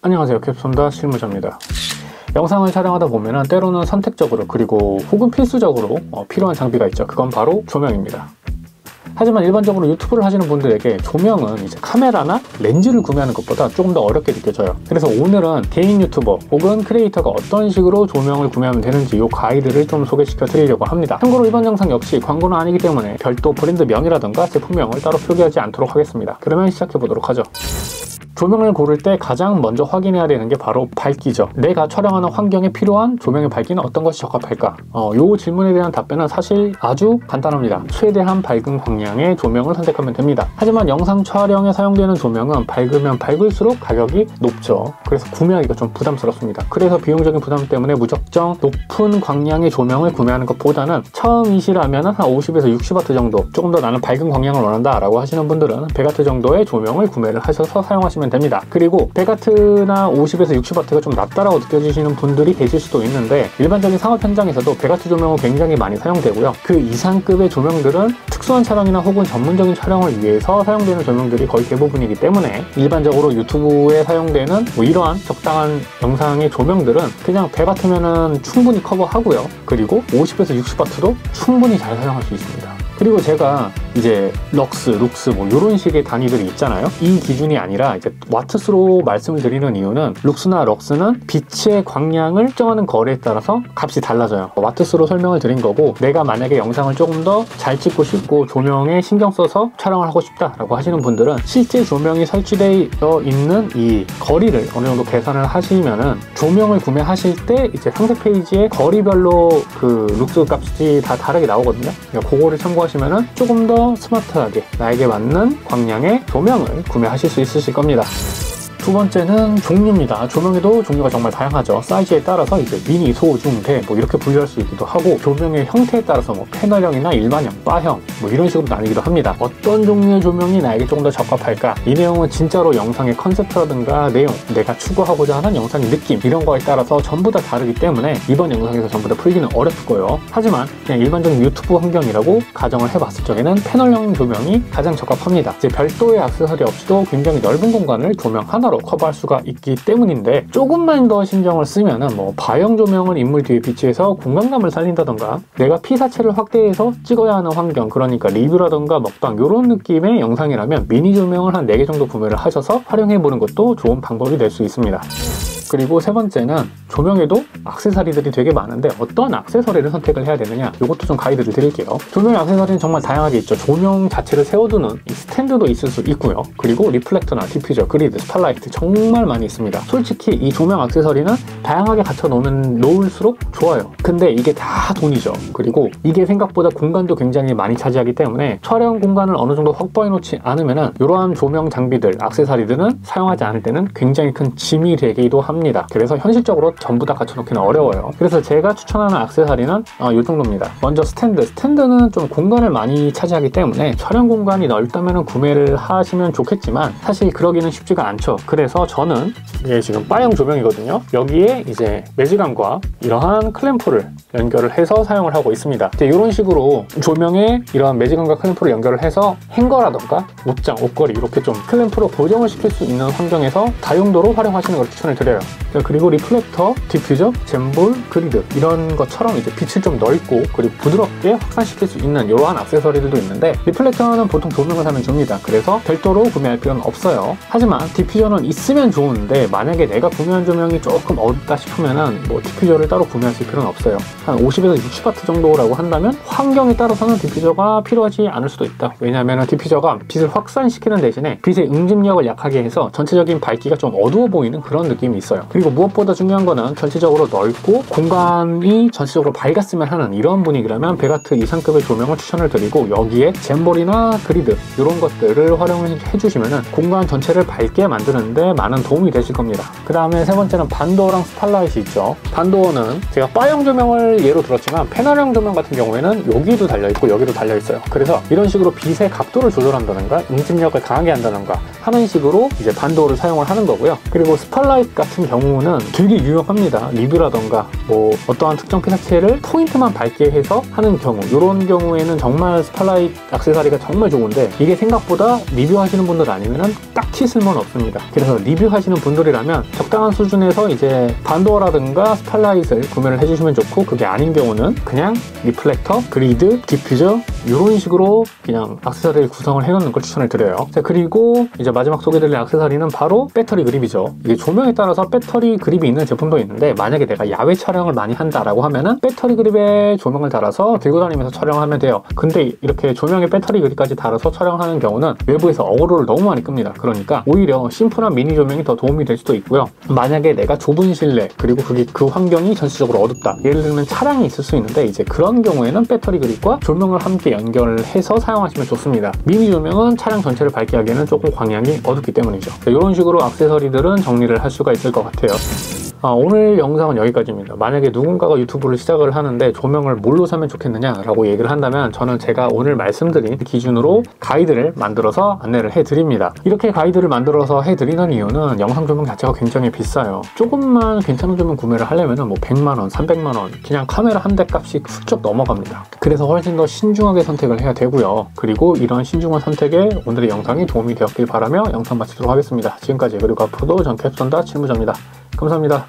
안녕하세요, 캡손다 실무자입니다. 영상을 촬영하다 보면 때로는 선택적으로 그리고 혹은 필수적으로 필요한 장비가 있죠. 그건 바로 조명입니다. 하지만 일반적으로 유튜브를 하시는 분들에게 조명은 이제 카메라나 렌즈를 구매하는 것보다 조금 더 어렵게 느껴져요. 그래서 오늘은 개인 유튜버 혹은 크리에이터가 어떤 식으로 조명을 구매하면 되는지 이 가이드를 좀 소개시켜 드리려고 합니다. 참고로 이번 영상 역시 광고는 아니기 때문에 별도 브랜드명이라던가 제품명을 따로 표기하지 않도록 하겠습니다. 그러면 시작해 보도록 하죠. 조명을 고를 때 가장 먼저 확인해야 되는 게 바로 밝기죠. 내가 촬영하는 환경에 필요한 조명의 밝기는 어떤 것이 적합할까? 이 질문에 대한 답변은 사실 아주 간단합니다. 최대한 밝은 광량의 조명을 선택하면 됩니다. 하지만 영상 촬영에 사용되는 조명은 밝으면 밝을수록 가격이 높죠. 그래서 구매하기가 좀 부담스럽습니다. 그래서 비용적인 부담 때문에 무작정 높은 광량의 조명을 구매하는 것보다는 처음이시라면 한 50에서 60W 정도, 조금 더 나는 밝은 광량을 원한다 라고 하시는 분들은 100W 정도의 조명을 구매를 하셔서 사용하시면 됩니다. 그리고 100W나 50에서 60W가 좀 낮다라고 느껴지시는 분들이 계실 수도 있는데, 일반적인 상업 현장에서도 100W 조명은 굉장히 많이 사용되고요. 그 이상급의 조명들은 특수한 촬영이나 혹은 전문적인 촬영을 위해서 사용되는 조명들이 거의 대부분이기 때문에 일반적으로 유튜브에 사용되는 이러한 적당한 영상의 조명들은 그냥 100W면은 충분히 커버하고요. 그리고 50에서 60W도 충분히 잘 사용할 수 있습니다. 그리고 제가 이제 럭스, 룩스 이런 식의 단위들이 있잖아요. 이 기준이 아니라 이제 와트수로 말씀을 드리는 이유는 룩스나 럭스는 빛의 광량을 측정하는 거리에 따라서 값이 달라져요. 와트수로 설명을 드린 거고, 내가 만약에 영상을 조금 더 잘 찍고 싶고 조명에 신경 써서 촬영을 하고 싶다라고 하시는 분들은 실제 조명이 설치되어 있는 이 거리를 어느 정도 계산을 하시면은 조명을 구매하실 때 이제 상세 페이지에 거리별로 그 룩스 값이 다 다르게 나오거든요. 그러니까 그거를 참고하시면은 조금 더 스마트하게 나에게 맞는 광량의 조명을 구매하실 수 있으실 겁니다. 두 번째는 종류입니다. 조명에도 종류가 정말 다양하죠. 사이즈에 따라서 이제 미니, 소, 중, 대 이렇게 분류할 수 있기도 하고, 조명의 형태에 따라서 패널형이나 일반형, 바형 이런 식으로 나뉘기도 합니다. 어떤 종류의 조명이 나에게 조금 더 적합할까? 이 내용은 진짜로 영상의 컨셉트라든가 내용, 내가 추구하고자 하는 영상의 느낌 이런 거에 따라서 전부 다 다르기 때문에 이번 영상에서 전부 다 풀기는 어렵을 거예요. 하지만 그냥 일반적인 유튜브 환경이라고 가정을 해봤을 적에는 패널형 조명이 가장 적합합니다. 이제 별도의 액세서리 없이도 굉장히 넓은 공간을 조명 하나로 커버할 수가 있기 때문인데, 조금만 더 신경을 쓰면은 바형 조명을 인물 뒤에 비치해서 공간감을 살린다던가, 내가 피사체를 확대해서 찍어야 하는 환경, 그러니까 리뷰라던가 먹방 이런 느낌의 영상이라면 미니 조명을 한 4개 정도 구매를 하셔서 활용해 보는 것도 좋은 방법이 될 수 있습니다. 그리고 세 번째는 조명에도 액세서리들이 되게 많은데 어떤 액세서리를 선택을 해야 되느냐, 이것도 좀 가이드를 드릴게요. 조명 액세서리는 정말 다양하게 있죠. 조명 자체를 세워두는 이 스탠드도 있을 수 있고요. 그리고 리플렉터나 디퓨저, 그리드, 스팟라이트 정말 많이 있습니다. 솔직히 이 조명 액세서리는 다양하게 갖춰 놓을수록 좋아요. 근데 이게 다 돈이죠. 그리고 이게 생각보다 공간도 굉장히 많이 차지하기 때문에 촬영 공간을 어느 정도 확보해 놓지 않으면은 이러한 조명 장비들, 액세서리들은 사용하지 않을 때는 굉장히 큰 짐이 되기도 합니다. 그래서 현실적으로 전부 다 갖춰놓기는 어려워요. 그래서 제가 추천하는 액세서리는 이 정도입니다. 먼저 스탠드는 좀 공간을 많이 차지하기 때문에 촬영 공간이 넓다면 구매를 하시면 좋겠지만 사실 그러기는 쉽지가 않죠. 그래서 저는 이게 지금 바형 조명이거든요. 여기에 이제 매직암과 이러한 클램프를 연결을 해서 사용을 하고 있습니다. 이제 이런 식으로 조명에 이러한 매직암과 클램프를 연결을 해서 행거라던가 옷장, 옷걸이 이렇게 좀 클램프로 고정을 시킬 수 있는 환경에서 다용도로 활용하시는 걸 추천을 드려요. 그리고 리플렉터, 디퓨저, 잼볼, 그리드 이런 것처럼 이제 빛을 좀 넓고 그리고 부드럽게 확산시킬 수 있는 이러한 액세서리들도 있는데, 리플렉터는 보통 조명을 사면 줍니다. 그래서 별도로 구매할 필요는 없어요. 하지만 디퓨저는 있으면 좋은데 만약에 내가 구매한 조명이 조금 어둡다 싶으면은 디퓨저를 따로 구매하실 필요는 없어요. 한 50에서 60W 정도라고 한다면 환경에 따라서는 디퓨저가 필요하지 않을 수도 있다. 왜냐하면 디퓨저가 빛을 확산시키는 대신에 빛의 응집력을 약하게 해서 전체적인 밝기가 좀 어두워 보이는 그런 느낌이 있어요. 그리고 무엇보다 중요한 거는 전체적으로 넓고 공간이 전체적으로 밝았으면 하는 이런 분위기라면 100W 이상급의 조명을 추천을 드리고, 여기에 잼볼이나 그리드 이런 것들을 활용해 주시면 공간 전체를 밝게 만드는데 많은 도움이 되실 겁니다. 그 다음에 세 번째는 반도어랑 스팟라이트이 있죠. 반도어는 제가 바형 조명을 예로 들었지만 패널형 조명 같은 경우에는 여기도 달려있고 여기도 달려있어요. 그래서 이런 식으로 빛의 각도를 조절한다던가 응집력을 강하게 한다던가 하는 식으로 이제 반도어를 사용을 하는 거고요. 그리고 스팟라이트 같은 경우 경우는 되게 유용합니다. 리뷰라던가 뭐 어떠한 특정 피사체를 포인트만 밝게 해서 하는 경우, 이런 경우에는 정말 스팟라이트 액세서리가 정말 좋은데 이게 생각보다 리뷰하시는 분들 아니면은 딱히 쓸모는 없습니다. 그래서 리뷰하시는 분들이라면 적당한 수준에서 이제 반도어라든가 스팟라이트를 구매를 해주시면 좋고, 그게 아닌 경우는 그냥 리플렉터, 그리드, 디퓨저 이런 식으로 그냥 액세서리를 구성을 해놓는 걸 추천을 드려요. 자, 그리고 이제 마지막 소개드릴 액세서리는 바로 배터리 그립이죠. 이게 조명에 따라서 배터리 그립이 있는 제품도 있는데, 만약에 내가 야외 촬영을 많이 한다라고 하면은 배터리 그립에 조명을 달아서 들고 다니면서 촬영하면 돼요. 근데 이렇게 조명에 배터리 그립까지 달아서 촬영하는 경우는 외부에서 어그로를 너무 많이 끕니다. 그러니까 오히려 심플한 미니 조명이 더 도움이 될 수도 있고요. 만약에 내가 좁은 실내, 그리고 그 환경이 전체적으로 어둡다, 예를 들면 차량이 있을 수 있는데 이제 그런 경우에는 배터리 그립과 조명을 함께 연결해서 사용하시면 좋습니다. 미니 조명은 차량 전체를 밝게 하기에는 조금 광량이 어둡기 때문이죠. 이런 식으로 액세서리들은 정리를 할 수가 있을 것 같아요. 오늘 영상은 여기까지입니다. 만약에 누군가가 유튜브를 시작을 하는데 조명을 뭘로 사면 좋겠느냐라고 얘기를 한다면, 저는 제가 오늘 말씀드린 기준으로 가이드를 만들어서 안내를 해드립니다. 이렇게 가이드를 만들어서 해드리는 이유는 영상 조명 자체가 굉장히 비싸요. 조금만 괜찮은 조명 구매를 하려면 뭐 100만원, 300만원, 그냥 카메라 한 대 값이 훌쩍 넘어갑니다. 그래서 훨씬 더 신중하게 선택을 해야 되고요. 그리고 이런 신중한 선택에 오늘의 영상이 도움이 되었길 바라며 영상 마치도록 하겠습니다. 지금까지, 그리고 앞으로도 전 캡선다 칠무자입니다. 감사합니다.